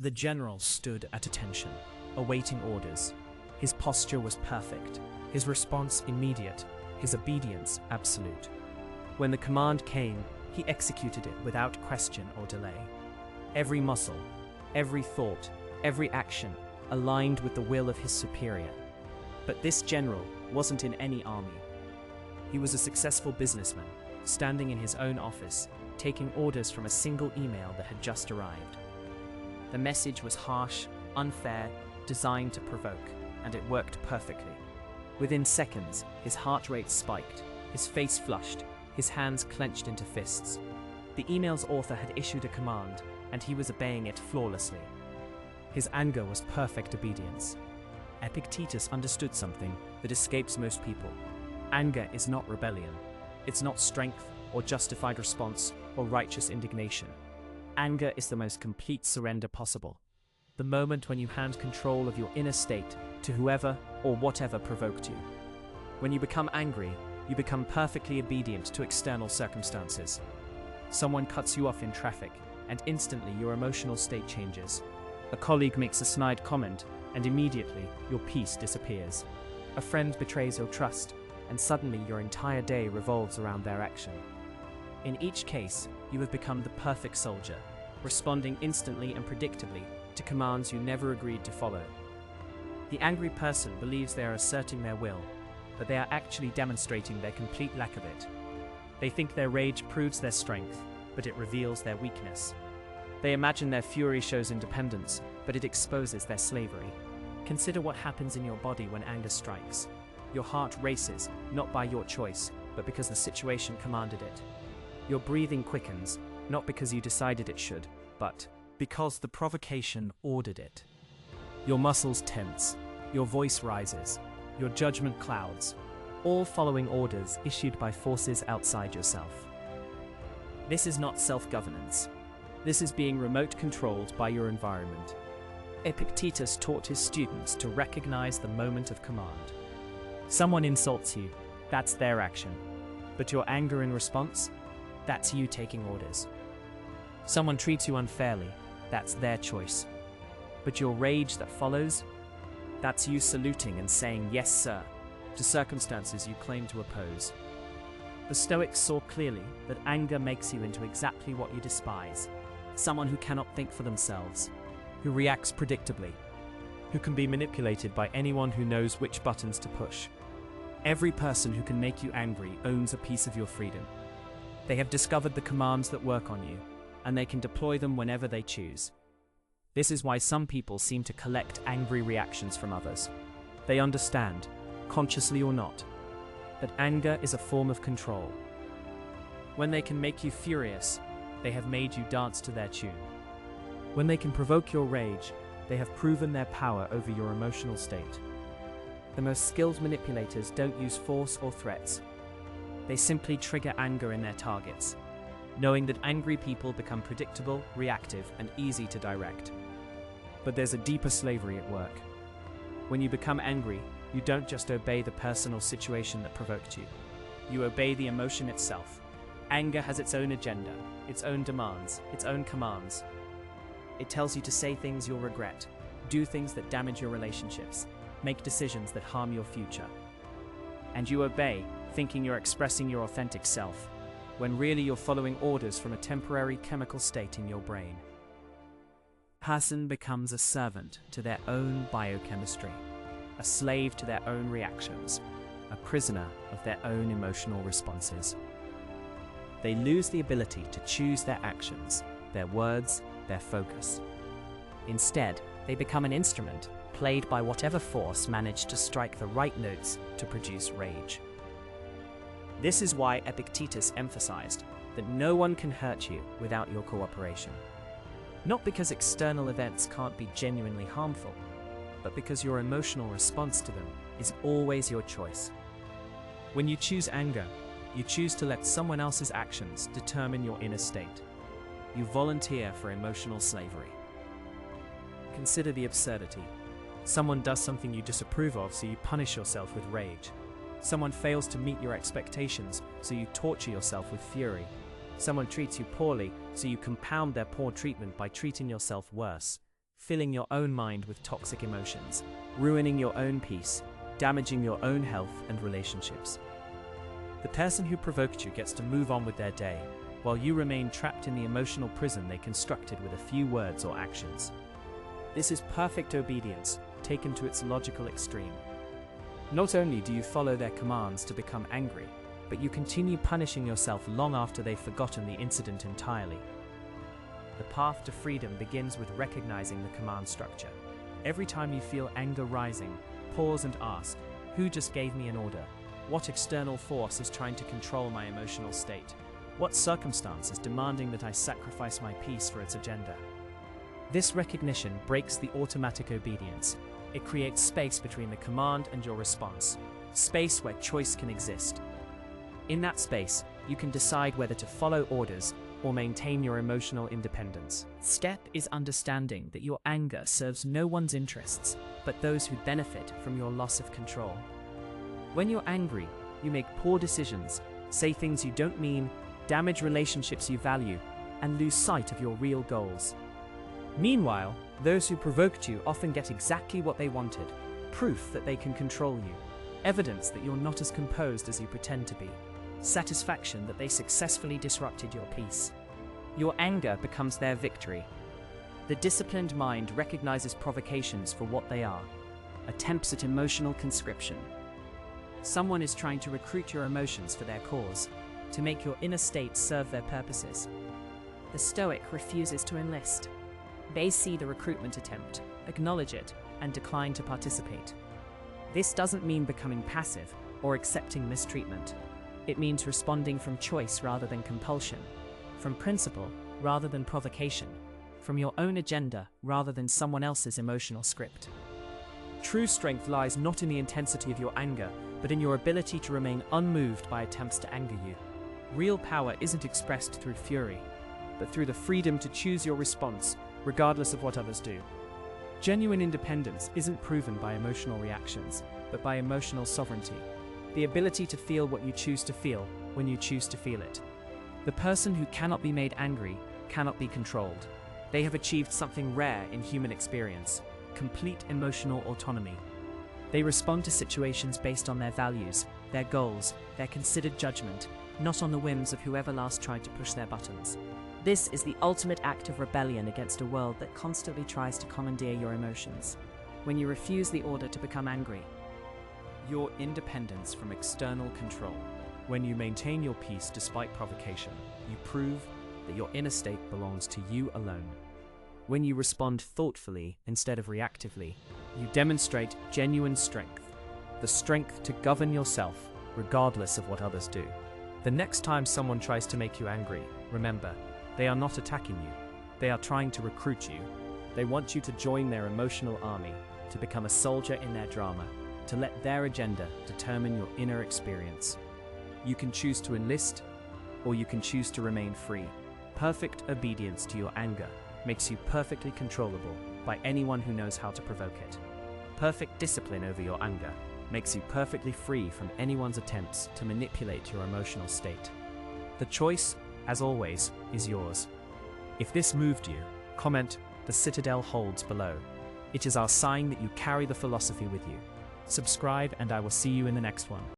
The general stood at attention, awaiting orders. His posture was perfect, his response immediate, his obedience absolute. When the command came, he executed it without question or delay. Every muscle, every thought, every action aligned with the will of his superior. But this general wasn't in any army. He was a successful businessman, standing in his own office, taking orders from a single email that had just arrived. The message was harsh, unfair, designed to provoke, and it worked perfectly. Within seconds, his heart rate spiked, his face flushed, his hands clenched into fists. The email's author had issued a command, and he was obeying it flawlessly. His anger was perfect obedience. Epictetus understood something that escapes most people. Anger is not rebellion. It's not strength or justified response or righteous indignation. Anger is the most complete surrender possible. The moment when you hand control of your inner state to whoever or whatever provoked you. When you become angry, you become perfectly obedient to external circumstances. Someone cuts you off in traffic, and instantly your emotional state changes. A colleague makes a snide comment, and immediately your peace disappears. A friend betrays your trust, and suddenly your entire day revolves around their action. In each case, you have become the perfect soldier, responding instantly and predictably to commands you never agreed to follow. The angry person believes they are asserting their will, but they are actually demonstrating their complete lack of it. They think their rage proves their strength, but it reveals their weakness. They imagine their fury shows independence, but it exposes their slavery. Consider what happens in your body when anger strikes. Your heart races, not by your choice, but because the situation commanded it. Your breathing quickens, not because you decided it should, but because the provocation ordered it. Your muscles tense, your voice rises, your judgment clouds, all following orders issued by forces outside yourself. This is not self-governance. This is being remote controlled by your environment. Epictetus taught his students to recognize the moment of command. Someone insults you, that's their action. But your anger in response, that's you taking orders. Someone treats you unfairly, that's their choice. But your rage that follows, that's you saluting and saying yes sir to circumstances you claim to oppose. The Stoics saw clearly that anger makes you into exactly what you despise. Someone who cannot think for themselves, who reacts predictably, who can be manipulated by anyone who knows which buttons to push. Every person who can make you angry owns a piece of your freedom. They have discovered the commands that work on you, and they can deploy them whenever they choose. This is why some people seem to collect angry reactions from others. They understand, consciously or not, that anger is a form of control. When they can make you furious, they have made you dance to their tune. When they can provoke your rage, they have proven their power over your emotional state. The most skilled manipulators don't use force or threats. They simply trigger anger in their targets, knowing that angry people become predictable, reactive, and easy to direct. But there's a deeper slavery at work. When you become angry, you don't just obey the personal situation that provoked you. You obey the emotion itself. Anger has its own agenda, its own demands, its own commands. It tells you to say things you'll regret, do things that damage your relationships, make decisions that harm your future. And you obey, thinking you're expressing your authentic self, when really you're following orders from a temporary chemical state in your brain. Person becomes a servant to their own biochemistry, a slave to their own reactions, a prisoner of their own emotional responses. They lose the ability to choose their actions, their words, their focus. Instead, they become an instrument played by whatever force managed to strike the right notes to produce rage. This is why Epictetus emphasized that no one can hurt you without your cooperation. Not because external events can't be genuinely harmful, but because your emotional response to them is always your choice. When you choose anger, you choose to let someone else's actions determine your inner state. You volunteer for emotional slavery. Consider the absurdity. Someone does something you disapprove of, so you punish yourself with rage. Someone fails to meet your expectations, so you torture yourself with fury. Someone treats you poorly, so you compound their poor treatment by treating yourself worse. filling your own mind with toxic emotions, ruining your own peace, damaging your own health and relationships. The person who provoked you gets to move on with their day, while you remain trapped in the emotional prison they constructed with a few words or actions. This is perfect obedience, taken to its logical extreme. Not only do you follow their commands to become angry, but you continue punishing yourself long after they've forgotten the incident entirely. The path to freedom begins with recognizing the command structure. Every time you feel anger rising, pause and ask, who just gave me an order? What external force is trying to control my emotional state? What circumstance is demanding that I sacrifice my peace for its agenda? This recognition breaks the automatic obedience. It creates space between the command and your response, space where choice can exist. In that space, you can decide whether to follow orders or maintain your emotional independence. Step is understanding that your anger serves no one's interests, but those who benefit from your loss of control. When you're angry, you make poor decisions, say things you don't mean, damage relationships you value, and lose sight of your real goals. Meanwhile, those who provoked you often get exactly what they wanted, proof that they can control you, evidence that you're not as composed as you pretend to be, satisfaction that they successfully disrupted your peace. Your anger becomes their victory. The disciplined mind recognizes provocations for what they are, attempts at emotional conscription. Someone is trying to recruit your emotions for their cause, to make your inner state serve their purposes. The Stoic refuses to enlist. They see the recruitment attempt, acknowledge it, and decline to participate. This doesn't mean becoming passive or accepting mistreatment. It means responding from choice rather than compulsion, from principle rather than provocation, from your own agenda rather than someone else's emotional script. True strength lies not in the intensity of your anger, but in your ability to remain unmoved by attempts to anger you. Real power isn't expressed through fury, but through the freedom to choose your response, regardless of what others do. Genuine independence isn't proven by emotional reactions, but by emotional sovereignty, the ability to feel what you choose to feel when you choose to feel it. The person who cannot be made angry cannot be controlled. They have achieved something rare in human experience, complete emotional autonomy. They respond to situations based on their values, their goals, their considered judgment, not on the whims of whoever last tried to push their buttons. This is the ultimate act of rebellion against a world that constantly tries to commandeer your emotions. When you refuse the order to become angry, your independence from external control. When you maintain your peace despite provocation, you prove that your inner state belongs to you alone. When you respond thoughtfully instead of reactively, you demonstrate genuine strength, the strength to govern yourself regardless of what others do. The next time someone tries to make you angry, remember, they are not attacking you. They are trying to recruit you. They want you to join their emotional army, to become a soldier in their drama, to let their agenda determine your inner experience. You can choose to enlist, or you can choose to remain free. Perfect obedience to your anger makes you perfectly controllable by anyone who knows how to provoke it. Perfect discipline over your anger makes you perfectly free from anyone's attempts to manipulate your emotional state. The choice, as always, is yours. If this moved you, comment "The Citadel holds" below. It is our sign that you carry the philosophy with you. Subscribe and I will see you in the next one.